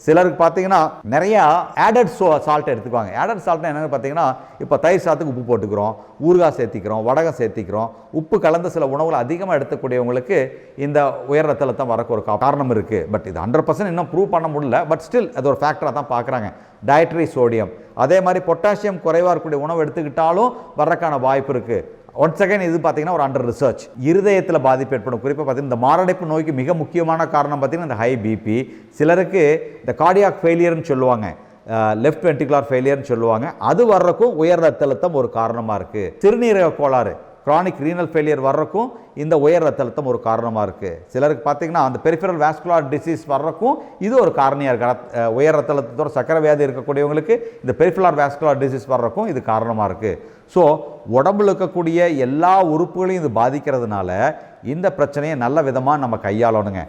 சிலருக்கு பார்த்தீங்கன்னா நிறையா ஆடட் சால்ட் எடுத்துக்குவாங்க. ஆடட் சால்ட்னா என்னென்னு பார்த்தீங்கன்னா, இப்போ தயிர் சாதத்துக்கு உப்பு போட்டுக்கிறோம், ஊறுகாய் சேர்த்திக்கிறோம், வடகம் சேர்த்திக்கிறோம். உப்பு கலந்த சில உணவுகள் அதிகமாக எடுத்துக்கூடியவங்களுக்கு இந்த உயர் ரத்த அழுத்தம் வரக்கு ஒரு காரணம் இருக்குது. பட் இது 100% இன்னும் ப்ரூவ் பண்ண முடியல. பட் ஸ்டில் அது ஒரு ஃபேக்டராக தான் பார்க்குறாங்க. டயட்ரி சோடியம், அதே மாதிரி பொட்டாசியம் குறைவாக இருக்கக்கூடிய உணவு எடுத்துக்கிட்டாலும் வர்றதுக்கான வாய்ப்பு இருக்குது. ஒன்ஸ் அகைன் இது பார்த்தீங்கன்னா ஒரு அண்டர் ரிசர்ச். இருதயத்தில் பாதிப்பு ஏற்படும். குறிப்பாக பார்த்தீங்கன்னா இந்த மாரடைப்பு நோய்க்கு மிக முக்கியமான காரணம் பார்த்தீங்கன்னா இந்த ஹை பிபி. சிலருக்கு இந்த கார்டியாக் ஃபெயிலியர்னு சொல்லுவாங்க, லெஃப்ட் வென்ட்ரிகுலர் ஃபெயிலியர்னு சொல்லுவாங்க. அது வர்றதுக்கும் உயர் ரத்த அழுத்தம் ஒரு காரணமாக இருக்குது. சிறுநீரக கோளாறு, கிரானிக் ரீனல் ஃபெயிலியர் வர்றதுக்கும் இந்த உயர் ரத்த அழுத்தம் ஒரு காரணமாக இருக்குது. சிலருக்கு பார்த்தீங்கன்னா அந்த பெரிஃபரல் வாஸ்குலர் டிசீஸ் வர்றதுக்கும் இது ஒரு காரணியாக இருக்குது. உயர் ரத்த அழுத்தத்தோட சக்கரை வியாதி இருக்கக்கூடியவங்களுக்கு இந்த பெரிஃபரல் வாஸ்குலர் டிசீஸ் வர்றதுக்கும் இது காரணமாக இருக்குது. ஸோ உடம்புல இருக்கக்கூடிய எல்லா உறுப்புகளையும் இது பாதிக்கிறதுனால இந்த பிரச்சனையை நல்ல விதமாக நம்ம கையாளணுங்க.